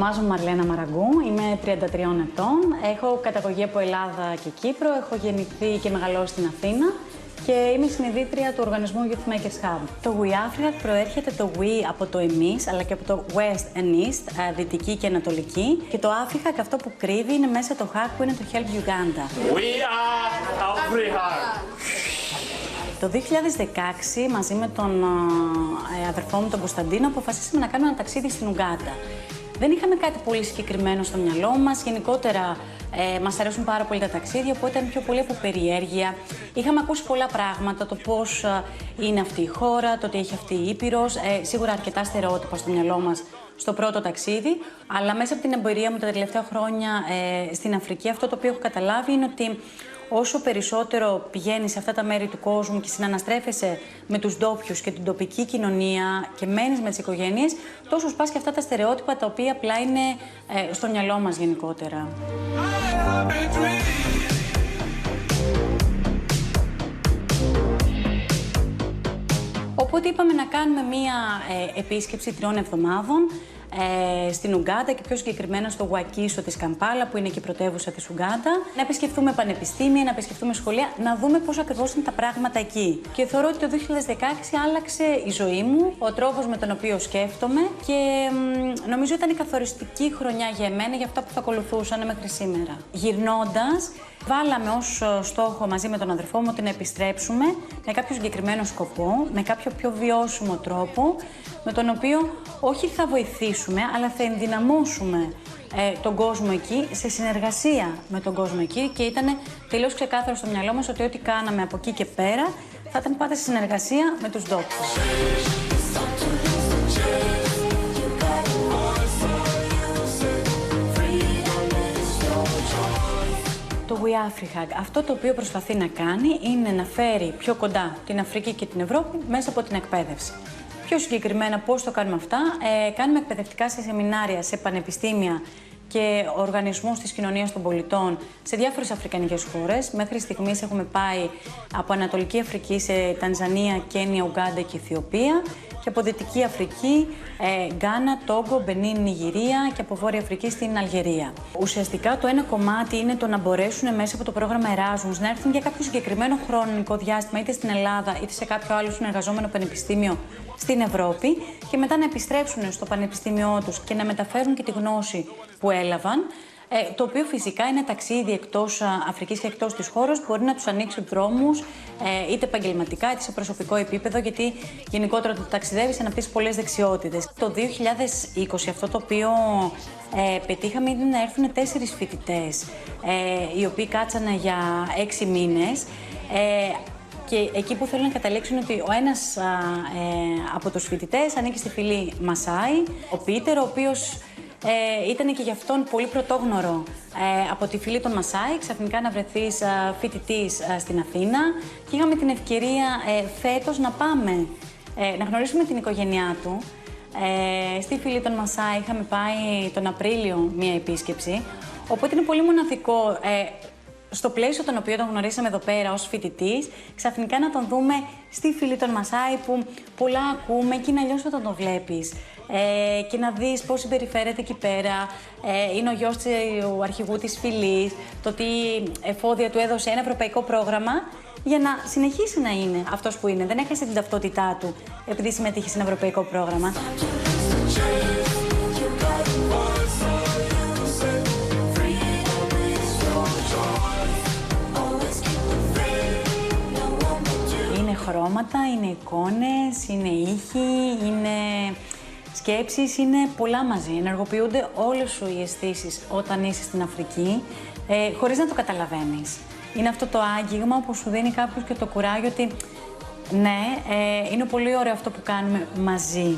Ονομάζομαι Μαρλένα Μαραγκού, είμαι 33 ετών, έχω καταγωγή από Ελλάδα και Κύπρο, έχω γεννηθεί και μεγαλώσει στην Αθήνα και είμαι συνειδήτρια του οργανισμού Youth Makers Hub. Το We Africa προέρχεται το We από το εμείς, αλλά και από το West and East, δυτική και ανατολική. Και το Africa, αυτό που κρύβει, είναι μέσα το hack που είναι το Help Uganda. We are Africa! Το 2016, μαζί με τον αδερφό μου τον Κωνσταντίνο, αποφασίσαμε να κάνουμε ένα ταξίδι στην Ουγκάντα. Δεν είχαμε κάτι πολύ συγκεκριμένο στο μυαλό μας. Γενικότερα μας αρέσουν πάρα πολύ τα ταξίδια, οπότε ήταν πιο πολύ από περιέργεια. Είχαμε ακούσει πολλά πράγματα, το πώς είναι αυτή η χώρα, το ότι έχει αυτή η Ήπειρος. Σίγουρα αρκετά στερεότυπα στο μυαλό μας στο πρώτο ταξίδι, αλλά μέσα από την εμπειρία μου τα τελευταία χρόνια στην Αφρική, αυτό το οποίο έχω καταλάβει είναι ότι όσο περισσότερο πηγαίνεις σε αυτά τα μέρη του κόσμου και συναναστρέφεσαι με τους ντόπιους και την τοπική κοινωνία και μένεις με τις οικογένειες, τόσο σπάς και αυτά τα στερεότυπα τα οποία απλά είναι στο μυαλό μας γενικότερα. Οπότε είπαμε να κάνουμε μία επίσκεψη 3 εβδομάδων στην Ουγκάντα και πιο συγκεκριμένα στο Γουακίσο της Καμπάλα, που είναι και η πρωτεύουσα της Ουγκάντα. Να επισκεφτούμε πανεπιστήμια, να επισκεφτούμε σχολεία, να δούμε πώς ακριβώς είναι τα πράγματα εκεί. Και θεωρώ ότι το 2016 άλλαξε η ζωή μου, ο τρόπος με τον οποίο σκέφτομαι και νομίζω ήταν η καθοριστική χρονιά για εμένα για αυτά που θα ακολουθούσαν μέχρι σήμερα. Γυρνώντας, βάλαμε ως στόχο μαζί με τον αδερφό μου ότι να επιστρέψουμε με κάποιο συγκεκριμένο σκοπό, με κάποιο πιο βιώσιμο τρόπο, με τον οποίο όχι θα βοηθήσουμε, αλλά θα ενδυναμώσουμε τον κόσμο εκεί, σε συνεργασία με τον κόσμο εκεί, και ήταν τελείως ξεκάθαρο στο μυαλό μας ότι ό,τι κάναμε από εκεί και πέρα θα ήταν πάντα σε συνεργασία με τους ντόπιους. Το We Africa, αυτό το οποίο προσπαθεί να κάνει είναι να φέρει πιο κοντά την Αφρική και την Ευρώπη μέσα από την εκπαίδευση. Πιο συγκεκριμένα πώς το κάνουμε αυτά, κάνουμε εκπαιδευτικά σε σεμινάρια, σε πανεπιστήμια και οργανισμούς της κοινωνίας των πολιτών σε διάφορες αφρικανικές χώρες. Μέχρι στιγμής έχουμε πάει από Ανατολική Αφρική σε Τανζανία, Κένια, Ουγκάντα και Αιθιοπία, και από Δυτική Αφρική, Γκάνα, Τόγκο, Μπενίν, Νιγηρία, και από Βόρεια Αφρική στην Αλγερία. Ουσιαστικά το ένα κομμάτι είναι το να μπορέσουν μέσα από το πρόγραμμα Εράσμους να έρθουν για κάποιο συγκεκριμένο χρονικό διάστημα είτε στην Ελλάδα είτε σε κάποιο άλλο συνεργαζόμενο πανεπιστήμιο στην Ευρώπη, και μετά να επιστρέψουν στο πανεπιστήμιό τους και να μεταφέρουν και τη γνώση που έλαβαν. Το οποίο φυσικά είναι ταξίδι εκτός Αφρικής και εκτός της χώρας, μπορεί να τους ανοίξει δρόμους είτε επαγγελματικά είτε σε προσωπικό επίπεδο, γιατί γενικότερα το ταξιδεύεις αναπτύσσει πολλές δεξιότητες. Το 2020 αυτό το οποίο πετύχαμε είναι να έρθουν 4 φοιτητές, οι οποίοι κάτσανε για 6 μήνες. Και εκεί που θέλω να καταλήξω είναι ότι ο ένας από τους φοιτητές ανήκει στη φυλή Μασάι, ο Πίτερ, ο οποίος ήταν και γι' αυτόν πολύ πρωτόγνωρο από τη φυλή των Μασάι, ξαφνικά να βρεθείς φοιτητής στην Αθήνα, και είχαμε την ευκαιρία φέτος να πάμε να γνωρίσουμε την οικογένειά του. Στη φυλή των Μασάι είχαμε πάει τον Απρίλιο μία επίσκεψη, οπότε είναι πολύ μοναδικό στο πλαίσιο τον οποίο τον γνωρίσαμε εδώ πέρα ως φοιτητής, ξαφνικά να τον δούμε στη φυλή των Μασάι, που πολλά ακούμε και είναι αλλιώς όταν το βλέπεις. Και να δεις πώς συμπεριφέρεται εκεί πέρα. Είναι ο γιος του αρχηγού της φυλής, το ότι εφόδια του έδωσε ένα ευρωπαϊκό πρόγραμμα για να συνεχίσει να είναι αυτός που είναι. Δεν έχασε την ταυτότητά του επειδή συμμετείχε σε ένα ευρωπαϊκό πρόγραμμα. Είναι χρώματα, είναι εικόνες, είναι ήχοι, είναι σκέψεις, είναι πολλά μαζί. Ενεργοποιούνται όλες σου οι αισθήσεις όταν είσαι στην Αφρική, χωρίς να το καταλαβαίνεις. Είναι αυτό το άγγιγμα που σου δίνει κάποιος και το κουράγιο ότι ναι, είναι πολύ ωραίο αυτό που κάνουμε μαζί.